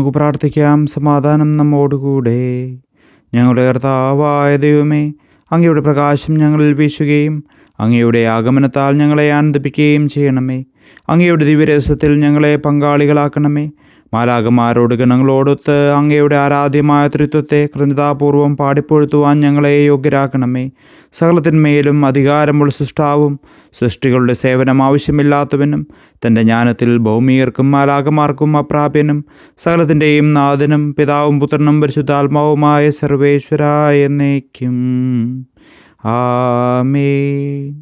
നമുക്ക് പ്രാർത്ഥിക്കാം. സമാധാനം നമ്മോടുകൂടെ. ഞങ്ങളുടെ കർത്താവായ ദൈവമേ, അങ്ങയുടെ പ്രകാശം ഞങ്ങളിൽ വീശുകയും അങ്ങയുടെ ആഗമനത്താൽ ഞങ്ങളെ ആനന്ദിപ്പിക്കുകയും ചെയ്യണമേ. അങ്ങയുടെ ദിവ്യരഹസ്യത്തിൽ ഞങ്ങളെ പങ്കാളികളാക്കണമേ. മാലാഖമാരോട് ഗണങ്ങളോടൊത്ത് അങ്ങയുടെ ആരാധ്യമായ ത്രിത്വത്തെ കൃതജ്ഞതാപൂർവം പാടിപ്പൊഴുത്തുവാൻ ഞങ്ങളെ യോഗ്യരാക്കണമേ. സകലത്തിന്മേലും അധികാരമുള്ള സൃഷ്ടാവും സൃഷ്ടികളുടെ സേവനം ആവശ്യമില്ലാത്തവനും തൻ്റെ ജ്ഞാനത്തിൽ ഭൗമികർക്കും മാലാഖമാർക്കും അപ്രാപ്യനും സകലത്തിൻ്റെയും നാഥനും പിതാവും പുത്രനും പരിശുദ്ധാത്മാവുമായ സർവേശ്വരായ എന്നേക്കും ആമേൻ.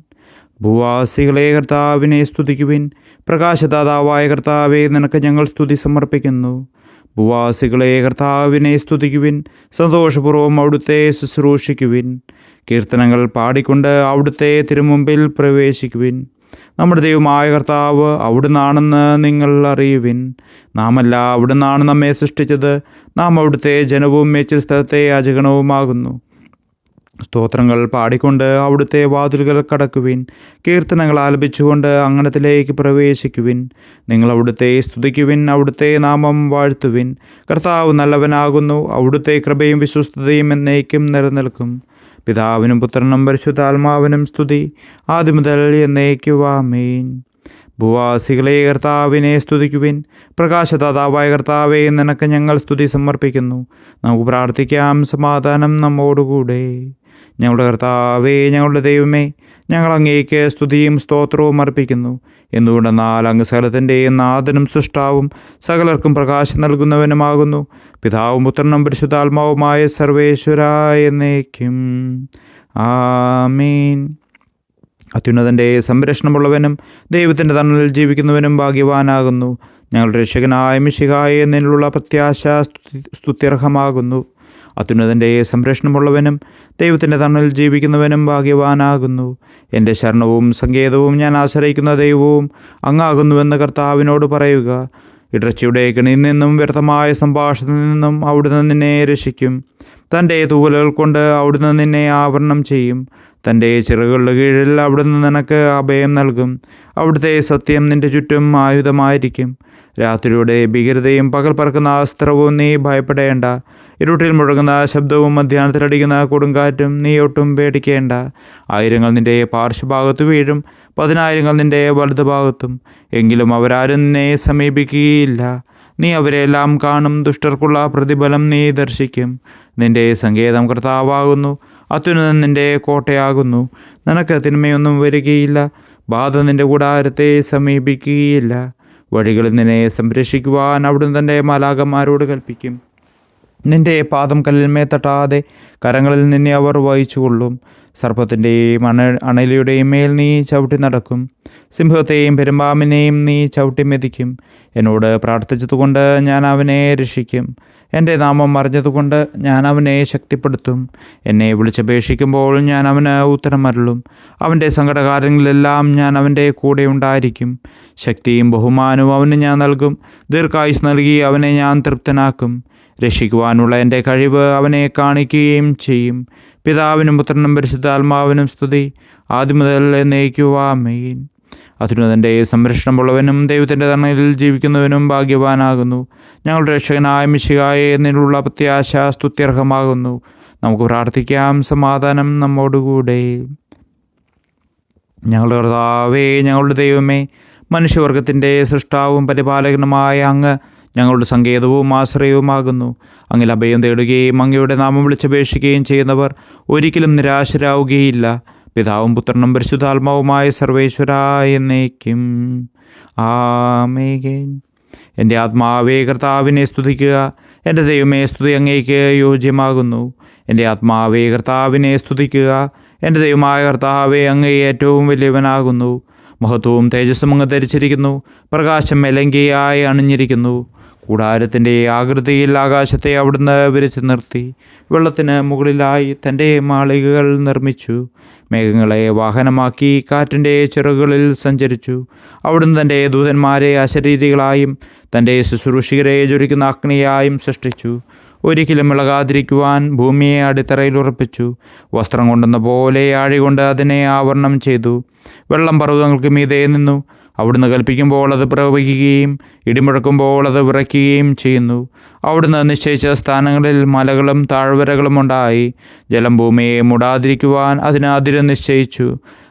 ഭൂവാസികളെ കർത്താവിനെ സ്തുതിക്കുവിൻ. പ്രകാശദാതാവായ കർത്താവെ, നിനക്ക് ഞങ്ങൾ സ്തുതി സമർപ്പിക്കുന്നു. ഭൂവാസികളെ കർത്താവിനെ സ്തുതിക്കുവിൻ. സന്തോഷപൂർവ്വം അവിടുത്തെ ശുശ്രൂഷിക്കുവിൻ. കീർത്തനങ്ങൾ പാടിക്കൊണ്ട് അവിടുത്തെ തിരുമുമ്പിൽ പ്രവേശിക്കുവിൻ. നമ്മുടെ ദൈവമായ കർത്താവ് അവിടുന്നാണെന്ന് നിങ്ങൾ അറിയുവിൻ. നാമല്ല, അവിടുന്നാണ് നമ്മെ സൃഷ്ടിച്ചത്. നാം അവിടുത്തെ ജനവും മേച്ചിൽ സ്ഥലത്തെ അജഗണവുമാകുന്നു. സ്തോത്രങ്ങൾ പാടിക്കൊണ്ട് അവിടുത്തെ വാതിലുകൾ കടക്കുവിൻ. കീർത്തനങ്ങൾ ആലപിച്ചുകൊണ്ട് അങ്കണത്തിലേക്ക് പ്രവേശിക്കുവിൻ. നിങ്ങൾ അവിടുത്തെ സ്തുതിക്കുവിൻ, അവിടുത്തെ നാമം വാഴ്ത്തുവിൻ. കർത്താവ് നല്ലവനാകുന്നു. അവിടുത്തെ കൃപയും വിശ്വസ്തതയും എന്നേക്കും നിലനിൽക്കും. പിതാവിനും പുത്രനും പരിശുദ്ധാത്മാവിനും സ്തുതി, ആദ്യം മുതൽ എന്നേക്കും ആമേൻ. ഭൂവാസികളെ കർത്താവിനെ സ്തുതിക്കുവിൻ. പ്രകാശദാതാവായ കർത്താവെ, നിനക്ക് ഞങ്ങൾ സ്തുതി സമർപ്പിക്കുന്നു. നമുക്ക് പ്രാർത്ഥിക്കാം. സമാധാനം നമ്മോടുകൂടെ. ഞങ്ങളുടെ കർത്താവേ, ഞങ്ങളുടെ ദൈവമേ, ഞങ്ങൾ അങ്ങേക്ക് സ്തുതിയും സ്തോത്രവും അർപ്പിക്കുന്നു. എന്തുകൊണ്ടെന്നാൽ അങ്ങ് സകലത്തിൻ്റെയും നാഥനും സൃഷ്ടാവും സകലർക്കും പ്രകാശം നൽകുന്നവനുമാകുന്നു. പിതാവും പുത്രനും പരിശുദ്ധാത്മാവുമായ സർവേശ്വരായ എന്നേക്കും ആമേൻ. അത്യുന്നതൻ്റെ സംരക്ഷണമുള്ളവനും ദൈവത്തിൻ്റെ തണലിൽ ജീവിക്കുന്നവനും ഭാഗ്യവാനാകുന്നു. ഞങ്ങളുടെ രക്ഷകനായ മിശിഹായെ എന്നിലുള്ള പ്രത്യാശ സ്തുത്യർഹമാകുന്നു. അത്യുന്നതൻ്റെ സംരക്ഷണമുള്ളവനും ദൈവത്തിൻ്റെ തണലിൽ ജീവിക്കുന്നവനും ഭാഗ്യവാനാകുന്നു. എൻ്റെ ശരണവും സങ്കേതവും ഞാൻ ആശ്രയിക്കുന്ന ദൈവവും അങ്ങാകുന്നുവെന്ന് കർത്താവിനോട് പറയുക. ഇടർച്ചയുടെ കെണിയിൽ നിന്നും വ്യർത്ഥമായ സംഭാഷണത്തിൽ നിന്നും അവിടുന്ന് നിന്നെ രക്ഷിക്കും. തൻ്റെ തൂവലുകൾ കൊണ്ട് അവിടുന്ന് നിന്നെ ആവരണം ചെയ്യും. തൻ്റെ ചിറകുകളുടെ കീഴിൽ അവിടുന്ന് നിനക്ക് അഭയം നൽകും. അവിടുത്തെ സത്യം നിൻ്റെ ചുറ്റും ആയുധമായിരിക്കും. രാത്രിയുടെ ഭീകരതയും പകൽ പറക്കുന്ന അസ്ത്രവും നീ ഭയപ്പെടേണ്ട. ഇരുട്ടിൽ മുഴങ്ങുന്ന ശബ്ദവും മധ്യാഹ്നത്തിലടിക്കുന്ന കൊടുങ്കാറ്റും നീ ഒട്ടും പേടിക്കേണ്ട. 1000 നിൻ്റെ പാർശ്വഭാഗത്ത് വീഴും, 10,000 നിൻ്റെ വലതുഭാഗത്തും, എങ്കിലും അവരാരും നിന്നെ സമീപിക്കുകയില്ല. നീ അവരെല്ലാം കാണും. ദുഷ്ടർക്കുള്ള പ്രതിഫലം നീ ദർശിക്കും. നിൻ്റെ സങ്കേതം കർത്താവാകുന്നു. അത്യുന്നതൻ നിൻ്റെ കോട്ടയാകുന്നു. നിനക്ക് തിന്മയൊന്നും വരികയില്ല. ബാധ നിൻ്റെ കൂടാരത്തെ സമീപിക്കുകയില്ല. വഴികളിൽ നിന്നെ സംരക്ഷിക്കുവാൻ അവിടുന്ന് തൻ്റെ മാലാഖമാരോട് കൽപ്പിക്കും. നിൻ്റെ പാദം കല്ലിന്മേൽ തട്ടാതെ കരങ്ങളിൽ നിന്നെ അവർ വഹിച്ചുകൊള്ളും. സർപ്പത്തിൻ്റെയും അണലിയുടെയും മേൽ നീ ചവിട്ടി നടക്കും. സിംഹത്തെയും പെരുമ്പാമ്പിനെയും നീ ചവിട്ടി മെതിക്കും. എന്നോട് പ്രാർത്ഥിച്ചതുകൊണ്ട് ഞാൻ അവനെ രക്ഷിക്കും. എൻ്റെ നാമം അറിഞ്ഞതുകൊണ്ട് ഞാൻ അവനെ ശക്തിപ്പെടുത്തും. എന്നെ വിളിച്ചപേക്ഷിക്കുമ്പോൾ ഞാൻ അവന് ഉത്തരമരുളും. അവൻ്റെ സങ്കടകാര്യങ്ങളിലെല്ലാം ഞാൻ അവൻ്റെ കൂടെ ഉണ്ടായിരിക്കും. ശക്തിയും ബഹുമാനവും അവന് ഞാൻ നൽകും. ദീർഘായുസ് നൽകി അവനെ ഞാൻ തൃപ്തനാക്കും. രക്ഷിക്കുവാനുള്ള എൻ്റെ കഴിവ് അവനെ കാണിക്കുകയും ചെയ്യും. പിതാവിനും പുത്രനും പരിശുദ്ധാത്മാവിനും സ്തുതി, ആദ്യം മുതൽ എന്നേക്കും ആമേൻ. അത്യുന്നതൻ്റെ സംരക്ഷണമുള്ളവനും ദൈവത്തിൻ്റെ തണലിൽ ജീവിക്കുന്നവനും ഭാഗ്യവാനാകുന്നു. ഞങ്ങളുടെ രക്ഷകനായ മിശിഹായെ എന്നിലുള്ള പ്രത്യാശ സ്തുത്യർഹമാകുന്നു. നമുക്ക് പ്രാർത്ഥിക്കാം. സമാധാനം നമ്മോടുകൂടെ. ഞങ്ങളുടെ കർത്താവേ, ഞങ്ങളുടെ ദൈവമേ, മനുഷ്യവർഗത്തിൻ്റെ സൃഷ്ടാവും പരിപാലകനുമായ അങ്ങ് ഞങ്ങളുടെ സങ്കേതവും ആശ്രയവുമാകുന്നു. അങ്ങിൽ അഭയം തേടുകയും അങ്ങയുടെ നാമം വിളിച്ചപേക്ഷിക്കുകയും ചെയ്യുന്നവർ ഒരിക്കലും നിരാശരാവുകയില്ല. പിതാവും പുത്രനും പരിശുദ്ധാത്മാവുമായ സർവേശ്വരായ എന്നേക്കും ആമേൻ. എൻ്റെ ആത്മാവേ കർത്താവിനെ സ്തുതിക്കുക. എൻ്റെ ദൈവമേ, സ്തുതി അങ്ങേക്ക് യോജ്യമാകുന്നു. എൻ്റെ ആത്മാവേ കർത്താവിനെ സ്തുതിക്കുക. എൻ്റെ ദൈവമായ കർത്താവേ, അങ്ങ് ഏറ്റവും വലിയവനാകുന്നു. മഹത്വവും തേജസ്സും അങ്ങ് ധരിച്ചിരിക്കുന്നു. പ്രകാശം മേലങ്കിയായി അണിഞ്ഞിരിക്കുന്നു. കൂടാരത്തിൻ്റെ ആകൃതിയിൽ ആകാശത്തെ അവിടുന്ന് വിരിച്ചു നിർത്തി. വെള്ളത്തിന് മുകളിലായി തൻ്റെ മാളികകൾ നിർമ്മിച്ചു. മേഘങ്ങളെ വാഹനമാക്കി കാറ്റിൻ്റെ ചിറകുകളിൽ സഞ്ചരിച്ചു. അവിടുന്ന് തൻ്റെ ദൂതന്മാരെ അശരീരികളായും തൻ്റെ ശുശ്രൂഷികരെ ജ്വലിക്കുന്ന അഗ്നിയായും സൃഷ്ടിച്ചു. ഒരിക്കലും ഇളകാതിരിക്കുവാൻ ഭൂമിയെ അടിത്തറയിൽ ഉറപ്പിച്ചു. വസ്ത്രം കൊണ്ടെന്ന പോലെ ആഴികൊണ്ട് അതിനെ ആവരണം ചെയ്തു. വെള്ളം പർവ്വതങ്ങൾക്ക് മീതെ നിന്നു. അവിടുന്ന് കൽപ്പിക്കുമ്പോൾ അത് പ്രവഹിക്കുകയും ഇടിമുഴക്കുമ്പോൾ അത് വിറയ്ക്കുകയും ചെയ്യുന്നു. അവിടുന്ന് നിശ്ചയിച്ച സ്ഥാനങ്ങളിൽ മലകളും താഴ്വരകളും ഉണ്ടായി. ജലം ഭൂമിയെ മൂടാതിരിക്കുവാൻ അതിന് അതിര് നിശ്ചയിച്ചു.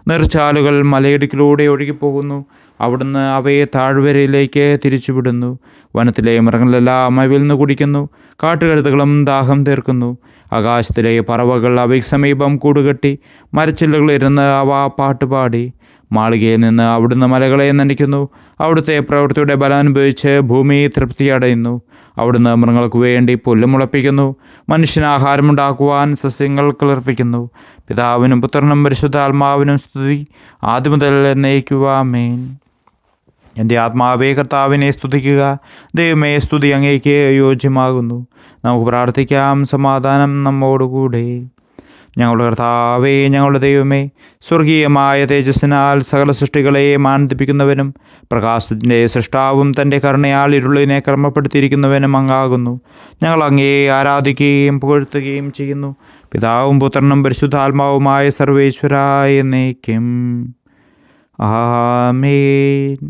നീർച്ചാലുകൾ മലയിടുക്കിലൂടെ ഒഴുകിപ്പോകുന്നു. അവിടുന്ന് അവയെ താഴ്വരയിലേക്ക് തിരിച്ചുവിടുന്നു. വനത്തിലെ മൃഗങ്ങളെല്ലാം അവയിൽ നിന്ന് കുടിക്കുന്നു. കാട്ടുകഴുതകളും ദാഹം തീർക്കുന്നു. ആകാശത്തിലെ പറവകൾ അവയ്ക്ക് സമീപം കൂടുകെട്ടി. മരച്ചില്ലകളിരുന്ന് അവ പാട്ടുപാടി. മാളികയിൽ നിന്ന് അവിടുന്ന് മലകളെ നനയ്ക്കുന്നു. അവിടുത്തെ പ്രവൃത്തിയുടെ ബലം അനുഭവിച്ച് ഭൂമി തൃപ്തിയടയുന്നു. അവിടുന്ന് മൃഗങ്ങൾക്ക് വേണ്ടി പുല്ല് മുളപ്പിക്കുന്നു. മനുഷ്യന് ആഹാരമുണ്ടാക്കുവാൻ സസ്യങ്ങൾ കിളിർപ്പിക്കുന്നു. പിതാവിനും പുത്രനും പരിശുദ്ധാത്മാവിനും സ്തുതി, ആദ്യം മുതൽ എന്നേക്കും ആമേൻ. എൻ്റെ ആത്മാവേ കർത്താവിനെ സ്തുതിക്കുക. ദൈവമേ, സ്തുതി അങ്ങേക്ക് യോജ്യമാകുന്നു. നമുക്ക് പ്രാർത്ഥിക്കാം. സമാധാനം നമ്മോടുകൂടെ. ഞങ്ങളുടെ കർത്താവേ, ഞങ്ങളുടെ ദൈവമേ, സ്വർഗീയമായ തേജസ്സിനാൽ സകല സൃഷ്ടികളെയും ആനന്ദിപ്പിക്കുന്നവനും പ്രകാശത്തിൻ്റെ സൃഷ്ടാവും തൻ്റെ കരുണയാൽ ഇരുളിനെ ക്രമപ്പെടുത്തിയിരിക്കുന്നവനും അങ്ങാകുന്നു. ഞങ്ങൾ അങ്ങയെ ആരാധിക്കുകയും പുകഴ്ത്തുകയും ചെയ്യുന്നു. പിതാവും പുത്രനും പരിശുദ്ധാത്മാവുമായ സർവേശ്വരായ എന്നേക്കും ആമേൻ.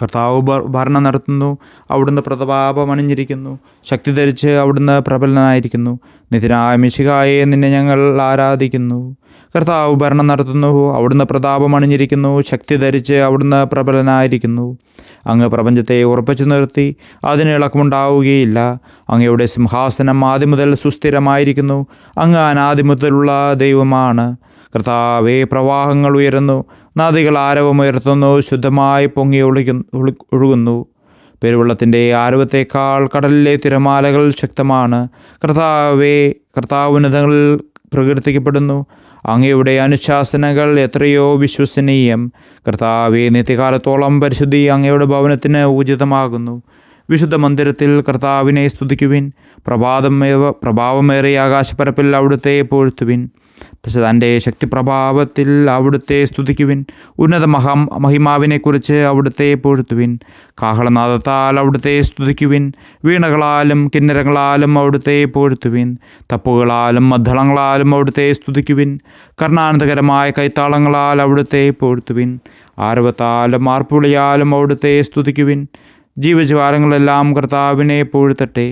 കർത്താവ് ഭരണം നടത്തുന്നു. അവിടുന്ന് പ്രതാപമണിഞ്ഞിരിക്കുന്നു. ശക്തി ധരിച്ച് അവിടുന്ന് പ്രബലനായിരിക്കുന്നു. നിത്യനായ മിശിഹായെ നിന്നെ ഞങ്ങൾ ആരാധിക്കുന്നു. കർത്താവ് ഭരണം നടത്തുന്നു. അവിടുന്ന് പ്രതാപമണിഞ്ഞിരിക്കുന്നു. ശക്തി ധരിച്ച് അവിടുന്ന് പ്രബലനായിരിക്കുന്നു. അങ്ങ് പ്രപഞ്ചത്തെ ഉറപ്പിച്ചു നിർത്തി. അതിന് ഇളക്കമുണ്ടാവുകയില്ല. അങ്ങയുടെ സിംഹാസനം ആദ്യം മുതൽ സുസ്ഥിരമായിരിക്കുന്നു. അങ്ങ് അനാദി മുതലുള്ള ദൈവമാണ്. കർത്താവേ, പ്രവാഹങ്ങൾ ഉയരുന്നു. നദികൾ ആരവമുയർത്തുന്നു. ശുദ്ധമായി പൊങ്ങി ഒഴുകുന്നു. പെരുവെള്ളത്തിൻ്റെ ആരവത്തേക്കാൾ കടലിലെ തിരമാലകൾ ശക്തമാണ്. കർത്താവ് ഉന്നതങ്ങളിൽ പ്രകീർത്തിക്കപ്പെടുന്നു. അങ്ങയുടെ അനുശാസനകൾ എത്രയോ വിശ്വസനീയം. കർത്താവേ, നിത്യകാലത്തോളം പരിശുദ്ധി അങ്ങയുടെ ഭവനത്തിന് ഉചിതമാകുന്നു. വിശുദ്ധ മന്ദിരത്തിൽ കർത്താവിനെ സ്തുതിക്കുവിൻ. പ്രഭാവമേറിയ ആകാശപ്പരപ്പിൽ അവിടുത്തെ പുകഴ്ത്തുവിൻ. തൻ്റെ ശക്തിപ്രഭാവത്തിൽ അവിടുത്തെ സ്തുതിക്കുവിൻ. ഉന്നത മഹിമാവിനെക്കുറിച്ച് അവിടുത്തെ പുകഴ്ത്തുവിൻ. കാഹളനാദത്താൽ അവിടുത്തെ സ്തുതിക്കുവിൻ. വീണകളാലും കിന്നരങ്ങളാലും അവിടുത്തെ പുകഴ്ത്തുവിൻ. തപ്പുകളാലും മദ്ദളങ്ങളാലും അവിടുത്തെ സ്തുതിക്കുവിൻ. കർണാനന്ദകരമായ കൈത്താളങ്ങളാൽ അവിടുത്തെ പുകഴ്ത്തുവിൻ. ആരവത്താലും ആർപ്പുളിയാലും അവിടുത്തെ സ്തുതിക്കുവിൻ. ജീവജ്വാലങ്ങളെല്ലാം കർത്താവിനെ പുകഴ്ത്തട്ടെ.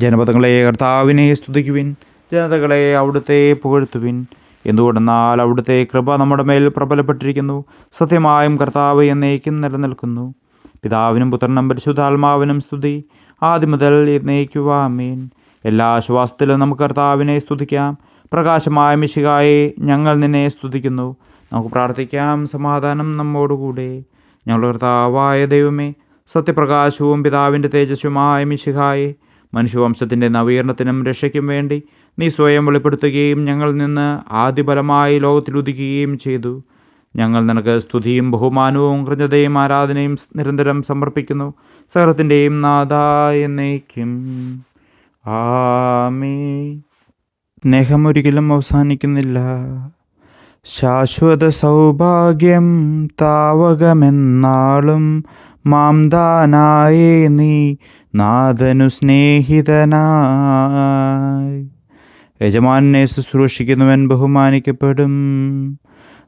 ജനപദങ്ങളെ കർത്താവിനെ സ്തുതിക്കുവിൻ. ജനതകളെ അവിടുത്തെ പുകഴ്ത്തുവിൻ. എന്തുകൊണ്ടെന്നാൽ അവിടുത്തെ കൃപ നമ്മുടെ മേൽ പ്രബലപ്പെട്ടിരിക്കുന്നു. സത്യമായും കർത്താവ് എന്നേക്കും നിലനിൽക്കുന്നു. പിതാവിനും പുത്രനും പരിശുദ്ധാത്മാവിനും സ്തുതി, ആദ്യം മുതൽ എന്നേക്കും ആമേൻ. എല്ലാ ശ്വാസത്തിലും നമുക്ക് കർത്താവിനെ സ്തുതിക്കാം. പ്രകാശമായ മിശിഹായെ, ഞങ്ങൾ നിന്നെ സ്തുതിക്കുന്നു. നമുക്ക് പ്രാർത്ഥിക്കാം. സമാധാനം നമ്മോടുകൂടെ. ഞങ്ങളുടെ കർത്താവായ ദൈവമേ, സത്യപ്രകാശവും പിതാവിൻ്റെ തേജസ്സുമായ മിശിഹായെ, മനുഷ്യവംശത്തിൻ്റെ നവീകരണത്തിനും രക്ഷയ്ക്കും വേണ്ടി നീ സ്വയം വെളിപ്പെടുത്തുകയും ഞങ്ങളിൽ നിന്ന് ആദിഫലമായി ലോകത്തിലുദിക്കുകയും ചെയ്തു. ഞങ്ങൾ നിനക്ക് സ്തുതിയും ബഹുമാനവും കൃതജ്ഞതയും ആരാധനയും നിരന്തരം സമർപ്പിക്കുന്നു. സകലത്തിൻ്റെയും നാഥാ എന്നേക്കും ആമേൻ. സ്നേഹമൊരിക്കലും അവസാനിക്കുന്നില്ല. ശാശ്വത സൗഭാഗ്യം താവകമെന്നാളും മാം ദാനായേ നീ നാഥനു സ്നേഹിതനായി. യജമാനെ ശുശ്രൂഷിക്കുന്നവൻ ബഹുമാനിക്കപ്പെടും.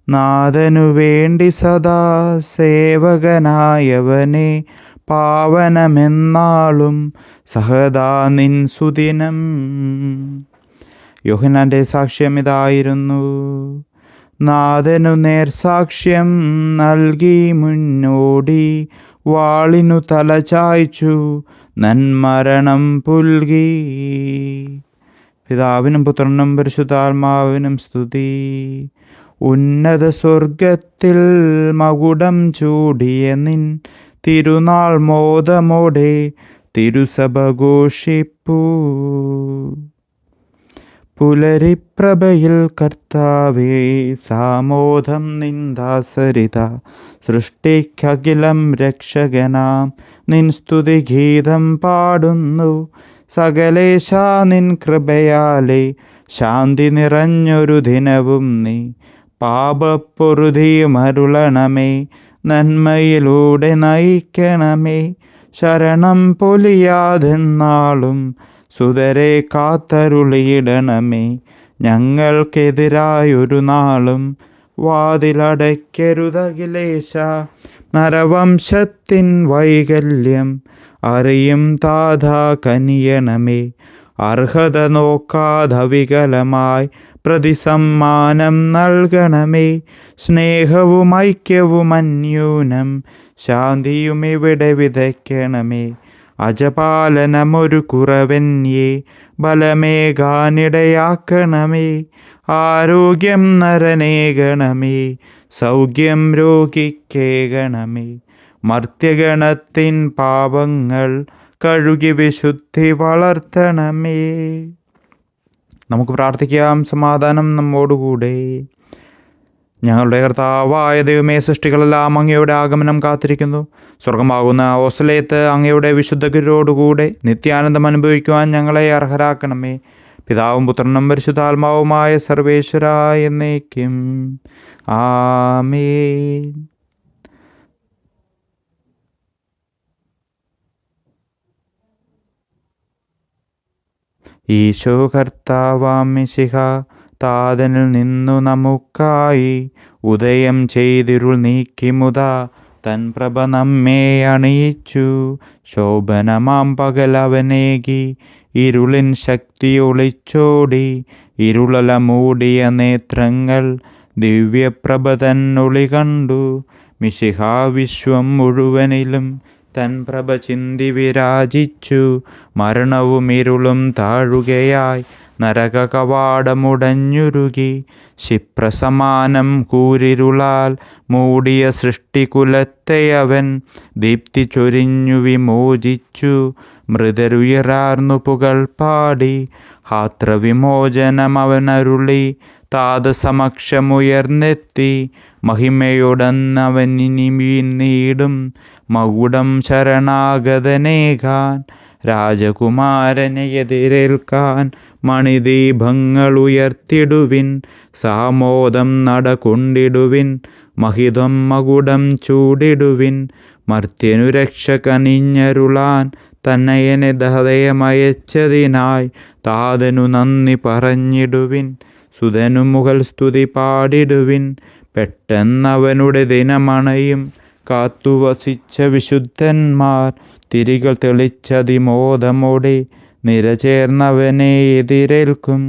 നാഥനു വേണ്ടി സദാ സേവകനായവനെ പാവനമെന്നാളും സഹദാ നിൻ സുദിനം. യോഹന്നാൻ്റെ സാക്ഷ്യം ഇതായിരുന്നു. നാഥനു നേർസാക്ഷ്യം നൽകി മുന്നോടി വാളിനു തല ചായ്ച്ചു നന്മരണം പുൽകി. പിതാവിനും പുത്രനും പരിശുദ്ധാത്മാവിനും സ്തുതി. ഉന്നത സ്വർഗത്തിൽ മകുടം ചൂടിയ നിൻ തിരുനാൾ മോദമോടെ തിരുസഭ ഘോഷിപ്പൂ. പുലരിപ്രഭയിൽ കർത്താവേ സാമോദം നിന്ദാസരിത. സൃഷ്ടിക്കഖിലം രക്ഷകനാം നിൻ സ്തുതിഗീതം പാടുന്നു. സകലേശാ നിൻ കൃപയാലെ ശാന്തി നിറഞ്ഞൊരു ദിനവും നീ. പാപപ്പൊറുതിയും അരുളണമേ, നന്മയിലൂടെ നയിക്കണമേ. ശരണം പൊലിയാതെന്നാളും സുതരെ കാത്തരുളിയിടണമേ. ഞങ്ങൾക്കെതിരായൊരു നാളും വാതിലടയ്ക്കരുതഖിലേശ. നരവംശത്തിൻ വൈകല്യം അറിയും താത കനിയണമേ. അർഹത നോക്കാധവികലമായി പ്രതിസമ്മാനം നൽകണമേ. സ്നേഹവും ഐക്യവും അന്യൂനം ശാന്തിയും ഇവിടെ വിതയ്ക്കണമേ. അജപാലനമൊരു കുറവന്യേ ബലമേകാനിടയാക്കണമേ. ആരോഗ്യം നരനേകണമേ, സൗഖ്യം രോഗിക്കേകണമേ. മർത്യഗണത്തിൻ പാപങ്ങൾ കഴുകി വിശുദ്ധി വളർത്തണമേ. നമുക്ക് പ്രാർത്ഥിക്കാം. സമാധാനം നമ്മോടുകൂടെ. ഞങ്ങളുടെ കർത്താവായ ദൈവമേ, സൃഷ്ടികളെല്ലാം അങ്ങയുടെ ആഗമനം കാത്തിരിക്കുന്നു. സ്വർഗമാകുന്ന ഓസ്ലേത്ത് അങ്ങയുടെ വിശുദ്ധ ഗുരുവോടുകൂടെ നിത്യാനന്ദം അനുഭവിക്കുവാൻ ഞങ്ങളെ അർഹരാക്കണമേ. പിതാവും പുത്രനും പരിശുദ്ധാത്മാവുമായ സർവേശ്വരാ എന്നേക്കും ആമേൻ. ഈശോ കർത്താവാം മിശിഹ താതനിൽ നിന്നു നമുക്കായി ഉദയം ചെയ്തിരുൾ നീക്കിമുതാ തൻ പ്രഭ നമ്മെ അണിയിച്ചു. ശോഭനമാം പകലവനേകി ഇരുളിൻ ശക്തി ഒളിച്ചോടി. ഇരുളല മൂടിയ നേത്രങ്ങൾ ദിവ്യപ്രഭ തന്നൊളി കണ്ടു. മിശിഹ വിശ്വം മുഴുവനിലും തൻ പ്രഭ ചിന്തി വിരാജിച്ചു. മരണവും ഇരുളും താഴുകയായി നരക കവാടമുടഞ്ഞുരുകി. ക്ഷിപ്രസമാനം കൂരിരുളാൽ മൂടിയ സൃഷ്ടികുലത്തെയവൻ ദീപ്തി ചൊരിഞ്ഞു വിമോചിച്ചു. മൃതരുയരാർന്നു പുകൾ പാടി ഹാത്രവിമോചനം അവനരുളി. താതസമക്ഷമുയർന്നെത്തി മഹിമയോടന്നവനിനി വീണീടും മകുടം ശരണാഗതനേകാൻ. രാജകുമാരനെ എതിരേൽക്കാൻ മണിദീപങ്ങളുയർത്തിടുവിൻ. സാമോദം നടകൊണ്ടിടുവിൻ, മഹിതം മകുടം ചൂടിടുവിൻ. മർത്യനു രക്ഷ കനിഞ്ഞരുളാൻ തന്നയനെ ഹൃദയമയച്ചതിനായി താതനു നന്ദി പറഞ്ഞിടുവിൻ. സുതനു മുകൾ സ്തുതി പാടിടുവിൻ. പെട്ടെന്നവനുടെ ദിനമണയും കാത്തുവസിച്ച വിശുദ്ധന്മാർ തിരികൾ തെളിച്ചതിമോദമോടെ നിരചേർന്നവനെ എതിരേൽക്കും.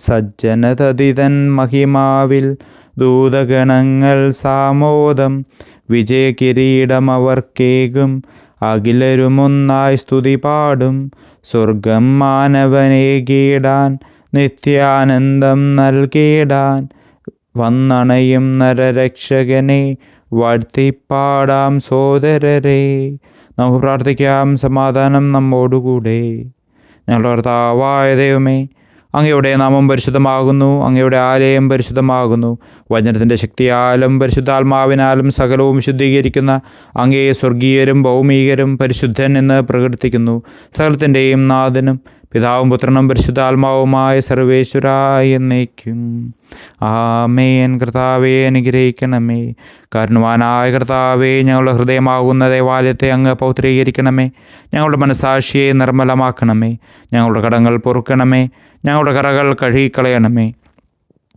സജ്ജനതതിതൻ മഹിമാവിൽ ദൂതഗണങ്ങൾ സാമോദം വിജയകിരീടമവർക്കേകും. അഖിലരുമൊന്നായി സ്തുതി പാടും. സ്വർഗം മാനവനേകിടാൻ നിത്യാനന്ദം നൽകിടാൻ വന്നണയും നരരക്ഷകനെ വാഴ്ത്തിപ്പാടാം സോദരരെ. നമുക്ക് പ്രാർത്ഥിക്കാം. സമാധാനം നമ്മോടുകൂടെ. ഞങ്ങളുടെ കർത്താവായ ദൈവമേ, അങ്ങയുടെ നാമം പരിശുദ്ധമാകുന്നു. അങ്ങയുടെ ആലയം പരിശുദ്ധമാകുന്നു. വചനത്തിൻ്റെ ശക്തിയാലും പരിശുദ്ധാത്മാവിനാലും സകലവും ശുദ്ധീകരിക്കുന്ന അങ്ങയെ സ്വർഗീയരും ഭൗമികരും പരിശുദ്ധൻ എന്ന് പ്രകീർത്തിക്കുന്നു. സകലത്തിൻ്റെയും നാഥനും പിതാവും പുത്രനും പരിശുദ്ധാത്മാവുമായ സർവേശ്വരായ എന്നേക്കും ആമേൻ. കർത്താവേ, അനുഗ്രഹിക്കണമേ. കാരുണ്യവാനായ കർത്താവേ, ഞങ്ങളുടെ ഹൃദയമാകുന്ന ദേവാലയത്തെ അങ്ങ് പൗത്രീകരിക്കണമേ. ഞങ്ങളുടെ മനസ്സാക്ഷിയെ നിർമ്മലമാക്കണമേ. ഞങ്ങളുടെ കടങ്ങൾ പൊറുക്കണമേ. ഞങ്ങളുടെ കറകൾ കഴുകിക്കളയണമേ.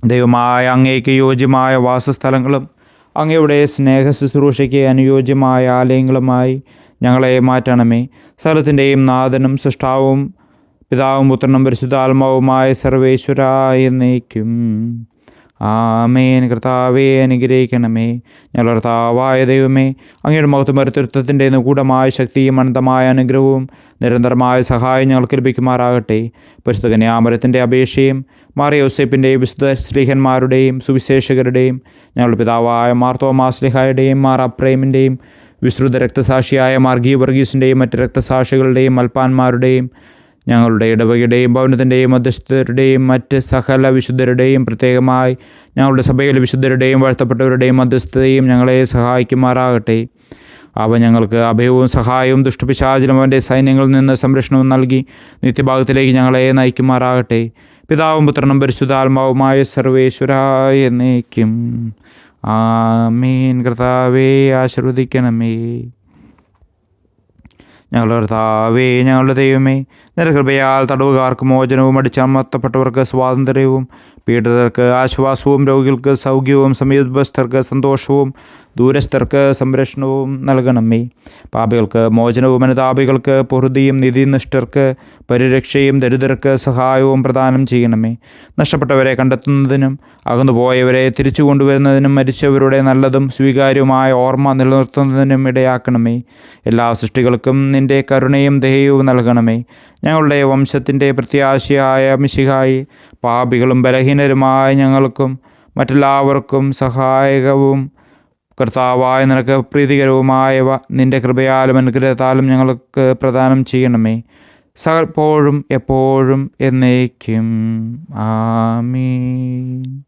ദൈവമായ അങ്ങേക്ക് യോജ്യമായ വാസസ്ഥലങ്ങളും അങ്ങയുടെ സ്നേഹ ശുശ്രൂഷയ്ക്ക് അനുയോജ്യമായ ആലയങ്ങളുമായി ഞങ്ങളെ മാറ്റണമേ. സകലത്തിൻ്റെയും നാഥനും സൃഷ്ടാവും പിതാവും പുത്രനും പരിശുദ്ധാത്മാവുമായ സർവേശ്വരായ എന്നേക്കും ആമേൻ. കർത്താവേ, അനുഗ്രഹിക്കണമേ. ഞങ്ങളുടെ കർത്താവായ ദൈവമേ, അങ്ങയുടെ മഹത്വമരുത്തത്വത്തിൻ്റെ നിഗൂഢമായ ശക്തിയും അനന്തമായ അനുഗ്രഹവും നിരന്തരമായ സഹായം ഞങ്ങൾക്ക് ലഭിക്കുമാറാകട്ടെ. പരിശുദ്ധ കന്യാമരത്തിൻ്റെ അപേക്ഷയും മാറിയ യോസേപ്പിൻ്റെയും വിശുദ്ധ ശ്ലീഹന്മാരുടെയും സുവിശേഷകരുടെയും ഞങ്ങളുടെ പിതാവായ മാർത്തോമാ ശ്ലീഹായുടെയും മാർ അപ്രേമിൻ്റെയും വിശ്രുത രക്തസാക്ഷിയായ മാർ ഗീവർഗീസിൻ്റെയും മറ്റ് രക്തസാക്ഷികളുടെയും അൽപ്പാന്മാരുടെയും ഞങ്ങളുടെ ഇടവകയുടെയും ഭവനത്തിൻ്റെയും മധ്യസ്ഥരുടെയും മറ്റ് സകല വിശുദ്ധരുടെയും പ്രത്യേകമായി ഞങ്ങളുടെ സഭയിലെ വിശുദ്ധരുടെയും വാഴ്ത്തപ്പെട്ടവരുടെയും മധ്യസ്ഥതയും ഞങ്ങളെ സഹായിക്കുമാറാകട്ടെ. അവ ഞങ്ങൾക്ക് അഭയവും സഹായവും ദുഷ്ടപിശാചിലും അവൻ്റെ സൈന്യങ്ങളിൽ നിന്ന് സംരക്ഷണവും നൽകി നിത്യഭാഗത്തിലേക്ക് ഞങ്ങളെ നയിക്കുമാറാകട്ടെ. പിതാവും പുത്രനും പരിശുദ്ധാത്മാവുമായ സർവേശ്വരായ എന്നേക്കും ആമേൻ. കർത്താവേ, ആശീർവദിക്കണമേ. ഞങ്ങളുടെ കർത്താവേ, ഞങ്ങളുടെ ദൈവമേ, നിന്റെ കൃപയാൽ തടവുകാർക്ക് മോചനവും അടിച്ചമർത്തപ്പെട്ടവർക്ക് സ്വാതന്ത്ര്യവും പീഡിതർക്ക് ആശ്വാസവും രോഗികൾക്ക് സൗഖ്യവും സമീപസ്ഥർക്ക് സന്തോഷവും ദൂരസ്ഥർക്ക് സംരക്ഷണവും നൽകണമേ. പാപികൾക്ക് മോചനവും അനുതാപികൾക്ക് പൊറുതിയും നീതിനിഷ്ഠർക്ക് പരിരക്ഷയും ദരിദ്രർക്ക് സഹായവും പ്രദാനം ചെയ്യണമേ. നഷ്ടപ്പെട്ടവരെ കണ്ടെത്തുന്നതിനും അകന്നുപോയവരെ തിരിച്ചു കൊണ്ടുവരുന്നതിനും മരിച്ചവരുടെ നല്ലതും സ്വീകാര്യവുമായ ഓർമ്മ നിലനിർത്തുന്നതിനും ഇടയാക്കണമേ. എല്ലാ സൃഷ്ടികൾക്കും നിൻ്റെ കരുണയും ദയവും നൽകണമേ. ഞങ്ങളുടെ വംശത്തിൻ്റെ പ്രത്യാശയായ മിശിഹായി, പാപികളും ബലഹീനരുമായ ഞങ്ങൾക്കും മറ്റെല്ലാവർക്കും സഹായകവും കർത്താവായ നിനക്ക് പ്രീതികരവുമായവ നിൻ്റെ കൃപയാലും അനുഗ്രഹത്താലും ഞങ്ങൾക്ക് പ്രദാനം ചെയ്യണമേ. സകലപ്പോഴും എപ്പോഴും എന്നേക്കും. ആമീൻ.